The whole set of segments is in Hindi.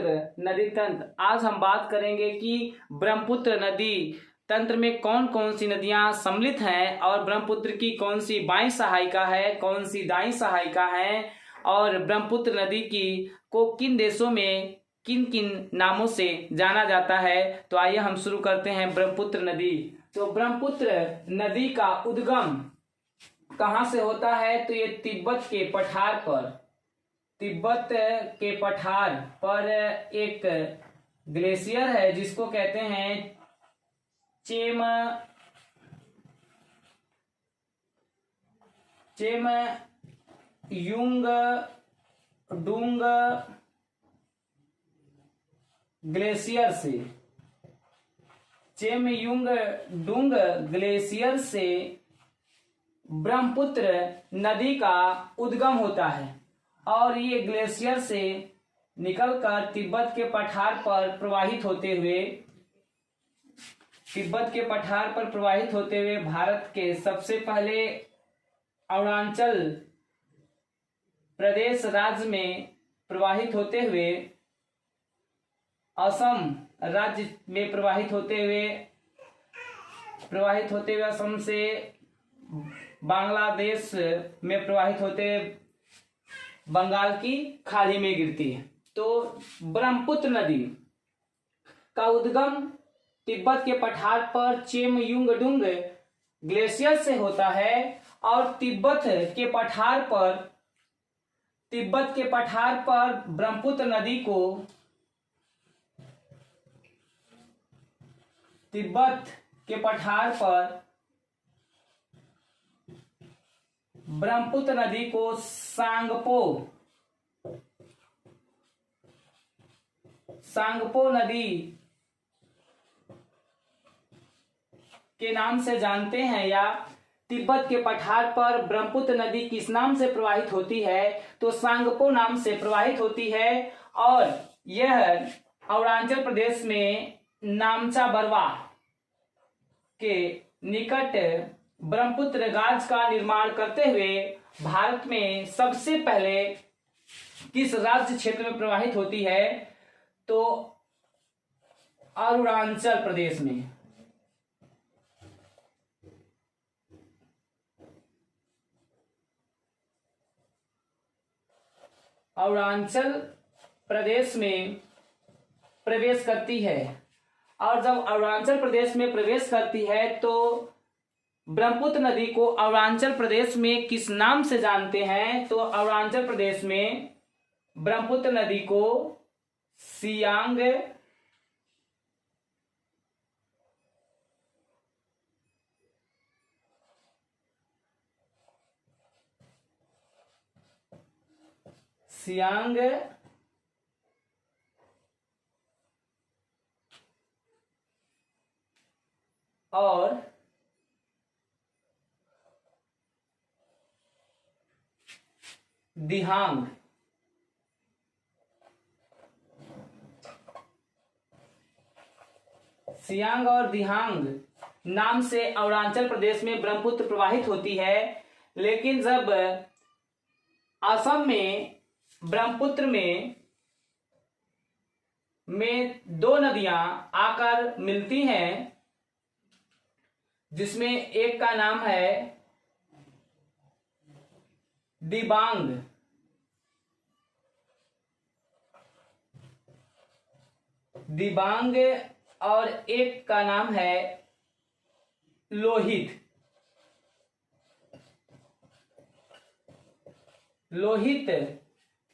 ब्रह्मपुत्र नदी तंत्र। आज हम बात करेंगे कि ब्रह्मपुत्र नदी तंत्र में कौन कौन सी नदियां सम्मिलित हैं और ब्रह्मपुत्र की कौन सी बाईं सहायिका है, कौन सी दाईं सहायिका है, और ब्रह्मपुत्र नदी की को किन देशों में किन किन नामों से जाना जाता है। तो आइए हम शुरू करते हैं ब्रह्मपुत्र नदी। तो ब्रह्मपुत्र नदी का उद्गम कहाँ से होता है? तो ये तिब्बत के पठार पर एक ग्लेशियर है जिसको कहते हैं चेमयुंगडुंग ग्लेशियर से ब्रह्मपुत्र नदी का उद्गम होता है और ये ग्लेशियर से निकलकर तिब्बत के पठार पर प्रवाहित होते हुए भारत के सबसे पहले अरुणाचल प्रदेश राज्य में प्रवाहित होते हुए असम राज्य में प्रवाहित होते हुए असम से बांग्लादेश में प्रवाहित होते बंगाल की खाड़ी में गिरती है। तो ब्रह्मपुत्र नदी का उद्गम तिब्बत के पठार पर चेमयुंगडुंग ग्लेशियर से होता है और तिब्बत के पठार पर ब्रह्मपुत्र नदी को सांगपो नदी के नाम से जानते हैं। या तिब्बत के पठार पर ब्रह्मपुत्र नदी किस नाम से प्रवाहित होती है? तो सांगपो नाम से प्रवाहित होती है और यह अरुणाचल प्रदेश में नामचा बरवा के निकट ब्रह्मपुत्र गाज का निर्माण करते हुए भारत में सबसे पहले किस राज्य क्षेत्र में प्रवाहित होती है? तो अरुणाचल प्रदेश में। अरुणाचल प्रदेश में प्रवेश करती है और जब अरुणाचल प्रदेश में प्रवेश करती है तो ब्रह्मपुत्र नदी को अरुणाचल प्रदेश में किस नाम से जानते हैं? तो अरुणाचल प्रदेश में ब्रह्मपुत्र नदी को सियांग और दिहांग नाम से अरुणाचल प्रदेश में ब्रह्मपुत्र प्रवाहित होती है। लेकिन जब असम में ब्रह्मपुत्र में दो नदियां आकर मिलती हैं जिसमें एक का नाम है दिबांग और एक का नाम है लोहित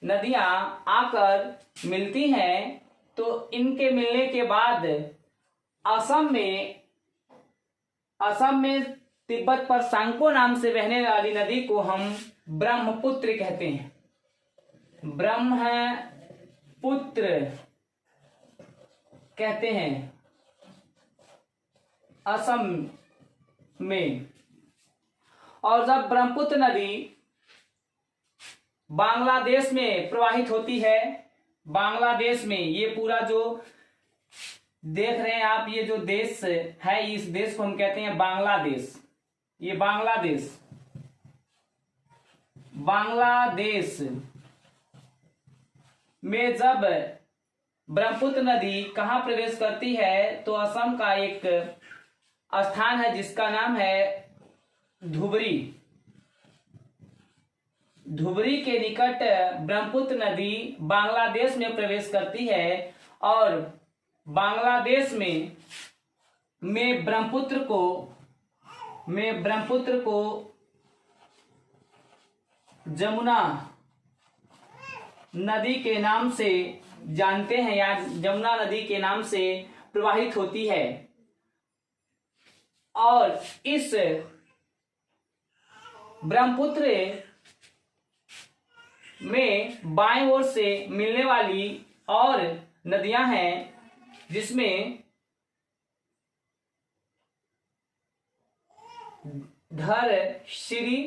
नदियां आकर मिलती हैं। तो इनके मिलने के बाद असम में तिब्बत पर सांगपो नाम से बहने वाली नदी को हम ब्रह्मपुत्र कहते हैं। ब्रह्मपुत्र कहते हैं असम में। और जब ब्रह्मपुत्र नदी बांग्लादेश में प्रवाहित होती है, बांग्लादेश में ये पूरा जो देख रहे हैं आप, ये जो देश है इस देश को हम कहते हैं बांग्लादेश। ये बांग्लादेश में जब ब्रह्मपुत्र नदी कहाँ प्रवेश करती है? तो असम का एक स्थान है जिसका नाम है धुबरी। धुबरी के निकट ब्रह्मपुत्र नदी बांग्लादेश में प्रवेश करती है और बांग्लादेश में ब्रह्मपुत्र को जमुना नदी के नाम से जानते हैं या जमुना नदी के नाम से प्रवाहित होती है। और इस ब्रह्मपुत्र में बाएं ओर से मिलने वाली और नदियां हैं जिसमें धनसिरी,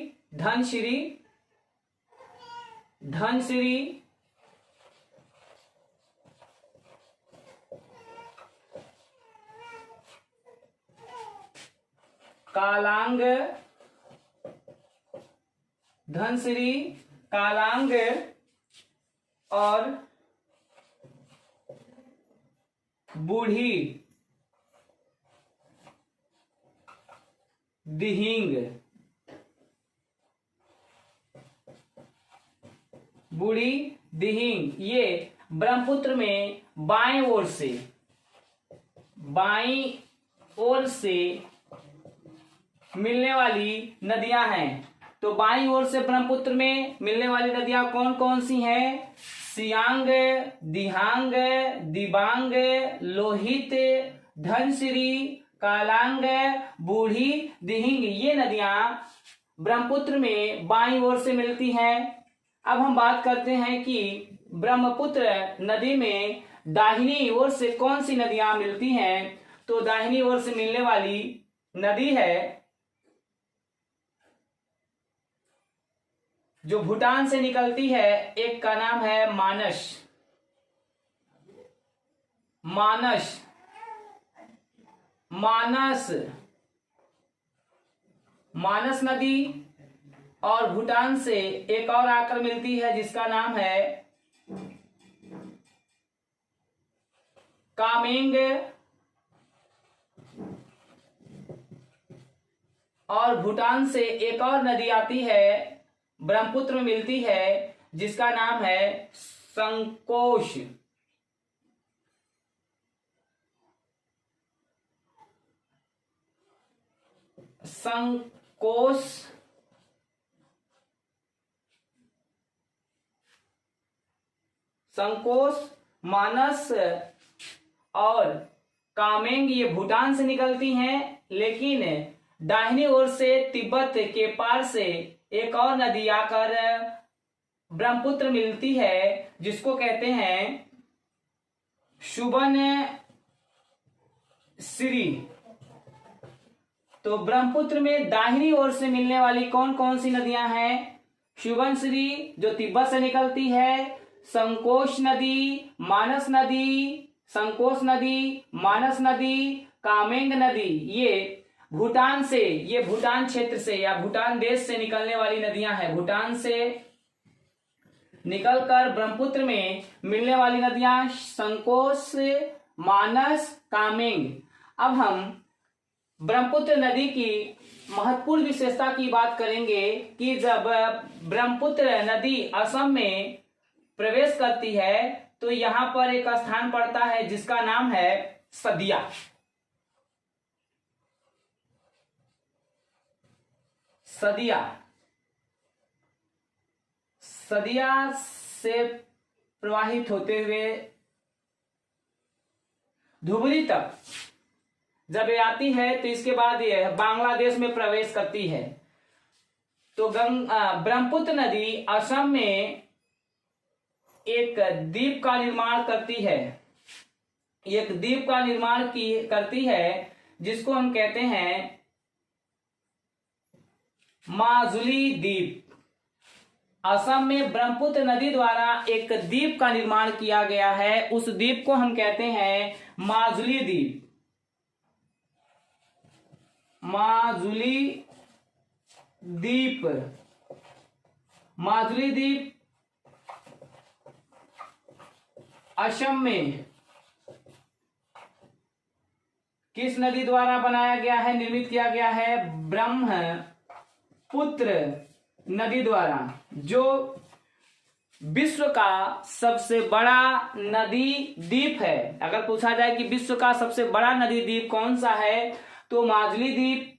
कालांग, और बूढ़ी दिहिंग। ये ब्रह्मपुत्र में बाईं ओर से मिलने वाली नदियां हैं। तो बाईं ओर से ब्रह्मपुत्र में मिलने वाली नदियां कौन कौन सी हैं? सियांग, दिहांग, दिबांग, लोहित, धनसिरी, कालांग, बूढ़ी, दिहिंग। ये नदियां ब्रह्मपुत्र में बाईं ओर से मिलती हैं। अब हम बात करते हैं कि ब्रह्मपुत्र नदी में दाहिनी ओर से कौन सी नदियां मिलती हैं। तो दाहिनी ओर से मिलने वाली नदी है जो भूटान से निकलती है, एक का नाम है मानस नदी। और भूटान से एक और आकर मिलती है जिसका नाम है कामेंग। और भूटान से एक और नदी आती है, ब्रह्मपुत्र में मिलती है, जिसका नाम है संकोश। मानस और कामेंग ये भूटान से निकलती हैं, लेकिन दाहिनी ओर से तिब्बत के पार से एक और नदी आकर ब्रह्मपुत्र मिलती है जिसको कहते हैं सुबनसिरी। तो ब्रह्मपुत्र में दाहिनी ओर से मिलने वाली कौन कौन सी नदियां हैं? सुबनसिरी जो तिब्बत से निकलती है, संकोश नदी, मानस नदी, कामेंग नदी। ये भूटान क्षेत्र से या भूटान देश से निकलने वाली नदियां हैं। भूटान से निकलकर ब्रह्मपुत्र में मिलने वाली नदियां संकोश, मानस, कामेंग। अब हम ब्रह्मपुत्र नदी की महत्वपूर्ण विशेषता की बात करेंगे कि जब ब्रह्मपुत्र नदी असम में प्रवेश करती है तो यहां पर एक स्थान पड़ता है जिसका नाम है सदिया। सदिया से प्रवाहित होते हुए धुबरी तक जब ये आती है तो इसके बाद ये बांग्लादेश में प्रवेश करती है। तो ब्रह्मपुत्र नदी असम में एक द्वीप का निर्माण करती है जिसको हम कहते हैं माजुली द्वीप। असम में ब्रह्मपुत्र नदी द्वारा एक द्वीप का निर्माण किया गया है, उस द्वीप को हम कहते हैं माजुली द्वीप। असम में किस नदी द्वारा बनाया गया है, निर्मित किया गया है? ब्रह्मपुत्र नदी द्वारा, जो विश्व का सबसे बड़ा नदी द्वीप है। अगर पूछा जाए कि विश्व का सबसे बड़ा नदी द्वीप कौन सा है, तो माजुली द्वीप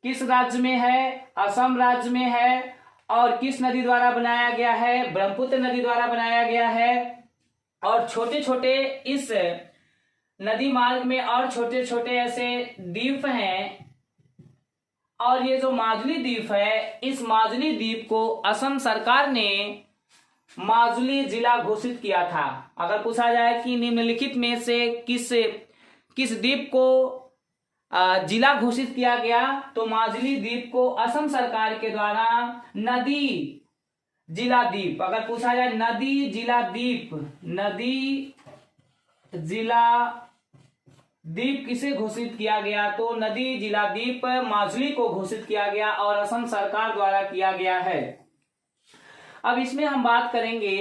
किस राज्य में है? असम राज्य में है। और किस नदी द्वारा बनाया गया है? ब्रह्मपुत्र नदी द्वारा बनाया गया है। और छोटे छोटे इस नदी मार्ग में और छोटे छोटे ऐसे द्वीप हैं। और ये जो माजुली द्वीप है, इस माजुली द्वीप को असम सरकार ने माजुली जिला घोषित किया था। अगर पूछा जाए कि निम्नलिखित में से किस द्वीप को जिला घोषित किया गया, तो माजुली द्वीप को असम सरकार के द्वारा नदी जिला द्वीप, अगर पूछा जाए नदी जिला द्वीप किसे घोषित किया गया, तो नदी जिला द्वीप माजुली को घोषित किया गया और असम सरकार द्वारा किया गया है। अब इसमें हम बात करेंगे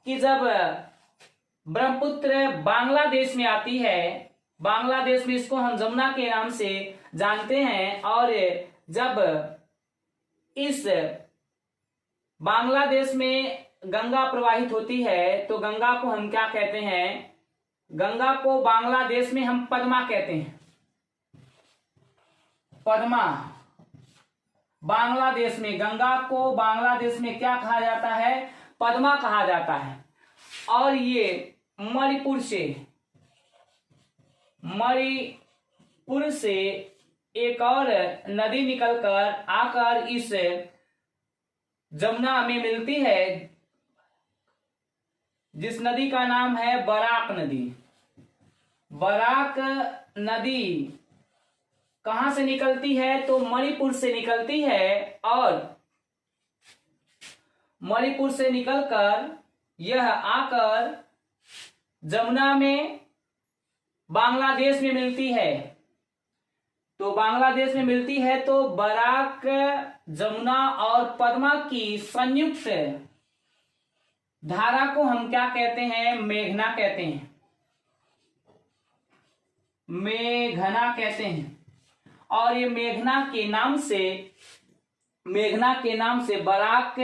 कि जब ब्रह्मपुत्र बांग्लादेश में आती है, बांग्लादेश में इसको हम जमुना के नाम से जानते हैं, और जब इस बांग्लादेश में गंगा प्रवाहित होती है, तो गंगा को हम क्या कहते हैं? गंगा को बांग्लादेश में हम पद्मा कहते हैं। पद्मा, बांग्लादेश में गंगा को बांग्लादेश में क्या कहा जाता है? पद्मा कहा जाता है। और ये मणिपुर से एक और नदी निकलकर आकर इस जमुना में मिलती है, जिस नदी का नाम है बराक नदी। बराक नदी कहां से निकलती है? तो मणिपुर से निकलती है, और मणिपुर से निकलकर यह आकर जमुना में बांग्लादेश में मिलती है। तो बांग्लादेश में मिलती है, तो बराक, जमुना और पद्मा की संयुक्त धारा को हम क्या कहते हैं? मेघना कहते हैं। मेघना कहते हैं। और ये मेघना के नाम से बराक,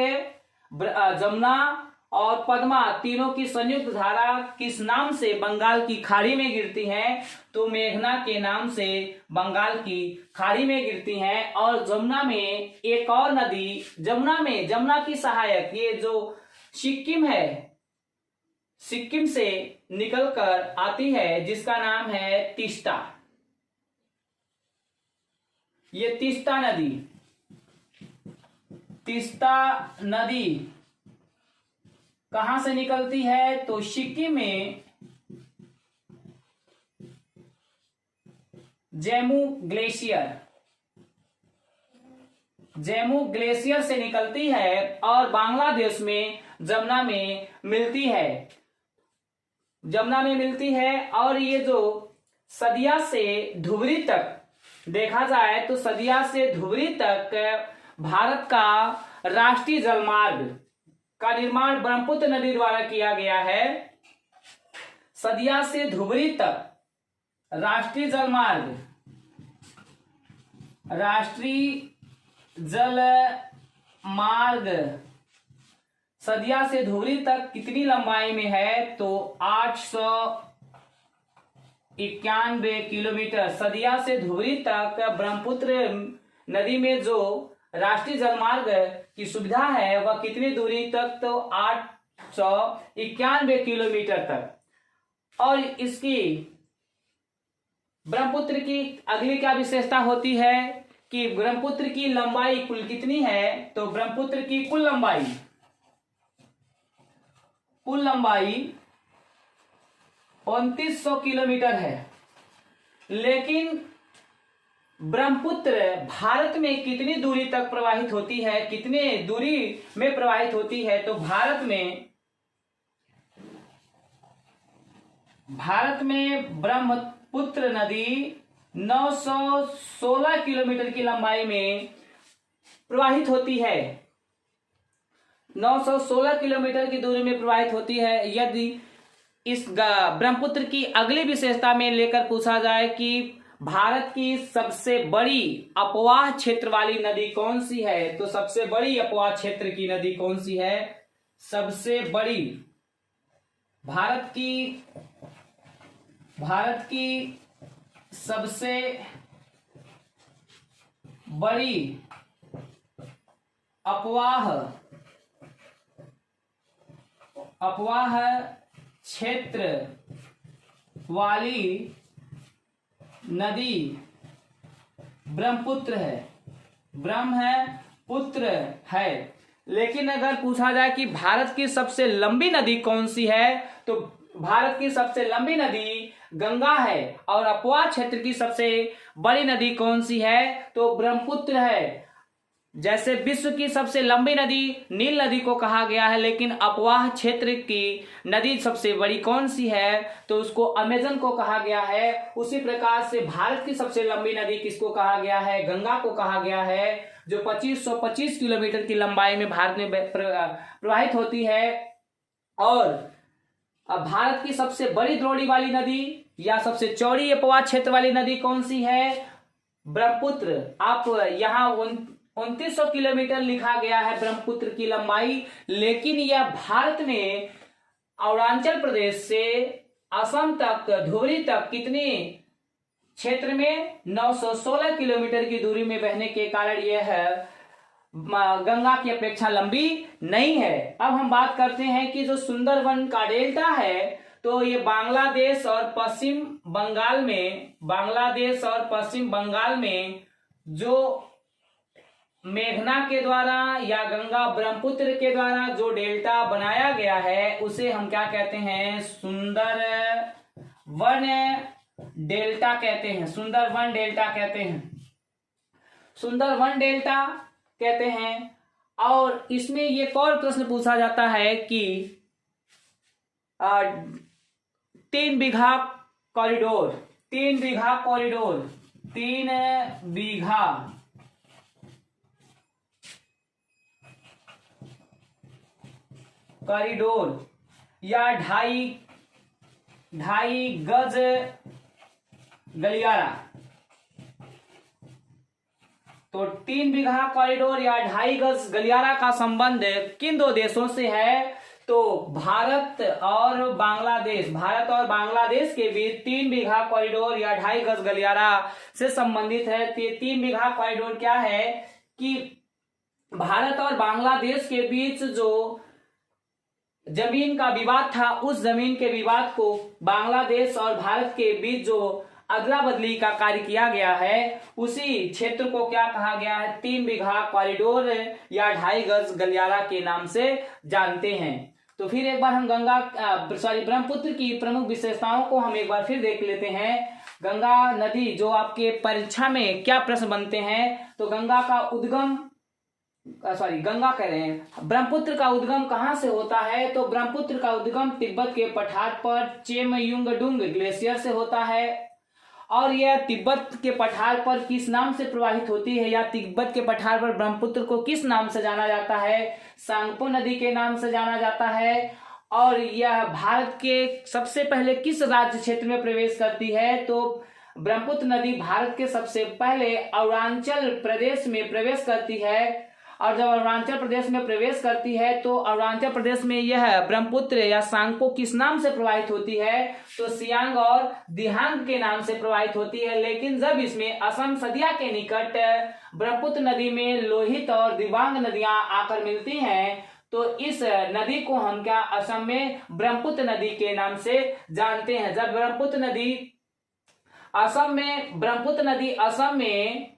जमुना और पद्मा तीनों की संयुक्त धारा किस नाम से बंगाल की खाड़ी में गिरती है? तो मेघना के नाम से बंगाल की खाड़ी में गिरती हैं। और जमुना में एक और नदी, जमुना की सहायक, ये जो सिक्किम है, सिक्किम से निकलकर आती है, जिसका नाम है तीस्ता। ये तीस्ता नदी कहां से निकलती है? तो सिक्किम में जेमू ग्लेशियर से निकलती है, और बांग्लादेश में जमुना में मिलती है। और ये जो सदिया से धुबरी तक देखा जाए, तो सदिया से धुबरी तक भारत का राष्ट्रीय जलमार्ग का निर्माण ब्रह्मपुत्र नदी द्वारा किया गया है। सदिया से धुबरी तक राष्ट्रीय जल मार्ग सदिया से धुबरी तक कितनी लंबाई में है? तो 891 किलोमीटर। सदिया से धुबरी तक ब्रह्मपुत्र नदी में जो राष्ट्रीय जलमार्ग की सुविधा है, वह कितनी दूरी तक? तो 891 किलोमीटर तक। और इसकी ब्रह्मपुत्र की अगली क्या विशेषता होती है कि ब्रह्मपुत्र की लंबाई कुल कितनी है? तो ब्रह्मपुत्र की कुल लंबाई 2900 किलोमीटर है। लेकिन ब्रह्मपुत्र भारत में कितनी दूरी तक प्रवाहित होती है? कितने दूरी में प्रवाहित होती है? तो भारत में ब्रह्मपुत्र नदी 916 किलोमीटर की लंबाई में प्रवाहित होती है। 916 किलोमीटर की दूरी में प्रवाहित होती है। यदि इस ब्रह्मपुत्र की अगली विशेषता में लेकर पूछा जाए कि भारत की सबसे बड़ी अपवाह क्षेत्र वाली नदी कौन सी है, तो सबसे बड़ी अपवाह क्षेत्र की नदी कौन सी है? सबसे बड़ी भारत की सबसे बड़ी अपवाह क्षेत्र वाली नदी ब्रह्मपुत्र है। लेकिन अगर पूछा जाए कि भारत की सबसे लंबी नदी कौन सी है, तो भारत की सबसे लंबी नदी गंगा है। और अपवाह क्षेत्र की सबसे बड़ी नदी कौन सी है, तो ब्रह्मपुत्र है। जैसे विश्व की सबसे लंबी नदी नील नदी को कहा गया है, लेकिन अपवाह क्षेत्र की नदी सबसे बड़ी कौन सी है, तो उसको अमेजन को कहा गया है। उसी प्रकार से भारत की सबसे लंबी नदी किसको कहा गया है? गंगा को कहा गया है, जो 2525 किलोमीटर की लंबाई में भारत में प्रवाहित होती है। और भारत की सबसे बड़ी द्रोणी वाली नदी या सबसे चौड़ी अपवाह क्षेत्र वाली नदी कौन सी है? ब्रह्मपुत्र। आप यहाँ 2900 किलोमीटर लिखा गया है ब्रह्मपुत्र की लंबाई, लेकिन यह भारत में अरुणाचल प्रदेश से असम तक, धुबरी तक कितने क्षेत्र में 916 किलोमीटर की दूरी में बहने के कारण यह गंगा की अपेक्षा लंबी नहीं है। अब हम बात करते हैं कि जो सुंदरवन का डेल्टा है, तो ये बांग्लादेश और पश्चिम बंगाल में जो मेघना के द्वारा या गंगा ब्रह्मपुत्र के द्वारा जो डेल्टा बनाया गया है, उसे हम क्या कहते हैं? सुंदरवन डेल्टा कहते हैं। सुंदरवन डेल्टा कहते हैं। और इसमें एक और प्रश्न पूछा जाता है कि 3 बीघा कॉरिडोर या 2.5 गज गलियारा, तो 3 बीघा कॉरिडोर या 2.5 गज गलियारा का संबंध किन दो देशों से है? तो भारत और बांग्लादेश के बीच 3 बीघा कॉरिडोर या 2.5 गज गलियारा से संबंधित है। 3 बीघा कॉरिडोर क्या है कि भारत और बांग्लादेश के बीच जो जमीन का विवाद था, उस जमीन के विवाद को बांग्लादेश और भारत के बीच जो अदला बदली का कार्य किया गया है, उसी क्षेत्र को क्या कहा गया है? 3 बीघा कॉरिडोर या 2.5 गज गलियारा के नाम से जानते हैं। तो फिर एक बार हम ब्रह्मपुत्र की प्रमुख विशेषताओं को हम एक बार फिर देख लेते हैं। गंगा नदी जो आपके परीक्षा में क्या प्रश्न बनते हैं, तो ब्रह्मपुत्र का उद्गम कहाँ से होता है? तो ब्रह्मपुत्र का उद्गम तिब्बत के पठार पर चेमयुंगडुंग ग्लेशियर से होता है। और यह तिब्बत के पठार पर किस नाम से प्रवाहित होती है, या तिब्बत के पठार पर ब्रह्मपुत्र को किस नाम से जाना जाता है? सांगपो नदी के नाम से जाना जाता है। और यह भारत के सबसे पहले किस राज्य क्षेत्र में प्रवेश करती है? तो ब्रह्मपुत्र नदी भारत के सबसे पहले अरुणाचल प्रदेश में प्रवेश करती है। और जब अरुणाचल प्रदेश में प्रवेश करती है, तो अरुणाचल प्रदेश में यह ब्रह्मपुत्र या सांगपो किस नाम से प्रवाहित होती है? तो सियांग और दिहांग के नाम से प्रवाहित होती है। लेकिन जब इसमें असम सदिया के निकट ब्रह्मपुत्र नदी में लोहित और दिबांग नदियां आकर मिलती हैं, तो इस नदी को हम क्या असम में ब्रह्मपुत्र नदी के नाम से जानते हैं। जब ब्रह्मपुत्र नदी असम में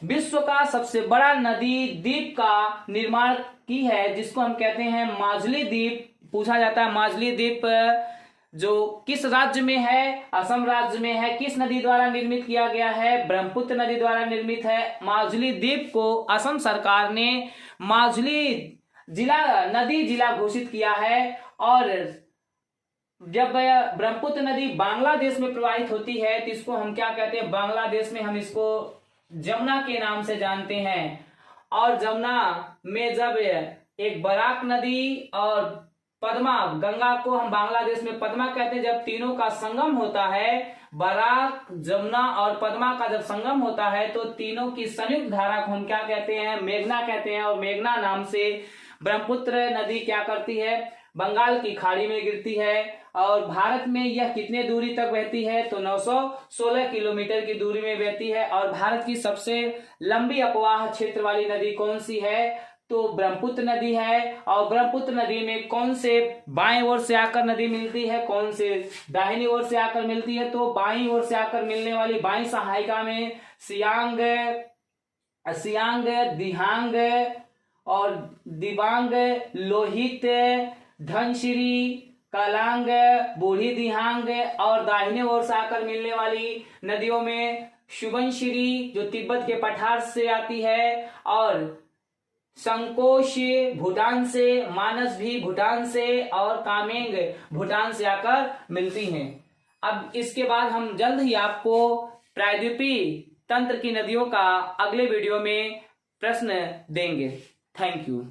विश्व का सबसे बड़ा नदी द्वीप का निर्माण की है, जिसको हम कहते हैं माजुली द्वीप। पूछा जाता है माजुली द्वीप जो किस राज्य में है? असम राज्य में है। किस नदी द्वारा निर्मित किया गया है? ब्रह्मपुत्र नदी द्वारा निर्मित है। माजुली द्वीप को असम सरकार ने माजुली नदी जिला घोषित किया है। और जब ब्रह्मपुत्र नदी बांग्लादेश में प्रवाहित होती है, तो इसको हम क्या कहते हैं? बांग्लादेश में हम इसको जमुना के नाम से जानते हैं। और जमुना में जब एक बराक नदी और पद्मा, गंगा को हम बांग्लादेश में पद्मा कहते हैं। जब तीनों का संगम होता है, बराक, जमुना और पद्मा का जब संगम होता है तो तीनों की संयुक्त धारा को हम क्या कहते हैं? मेघना कहते हैं। और मेघना नाम से ब्रह्मपुत्र नदी क्या करती है? बंगाल की खाड़ी में गिरती है। और भारत में यह कितने दूरी तक बहती है? तो 916 किलोमीटर की दूरी में बहती है। और भारत की सबसे लंबी अपवाह क्षेत्र वाली नदी कौन सी है? तो ब्रह्मपुत्र नदी है। और ब्रह्मपुत्र नदी में कौन से बाएं ओर से आकर नदी मिलती है, कौन से दाहिनी ओर से आकर मिलती है? तो बाईं ओर से आकर मिलने वाली बाईं सहायिका में सियांग, दिहांग और दिबांग, लोहित, धनश्री, कलांग, बूढ़ी दिहांग। और दाहिने ओर से आकर मिलने वाली नदियों में सुबनश्री जो तिब्बत के पठार से आती है, और संकोश भूटान से, मानस भी भूटान से, और कामेंग भूटान से आकर मिलती हैं। अब इसके बाद हम जल्द ही आपको प्रायद्वीपीय तंत्र की नदियों का अगले वीडियो में प्रश्न देंगे। Thank you.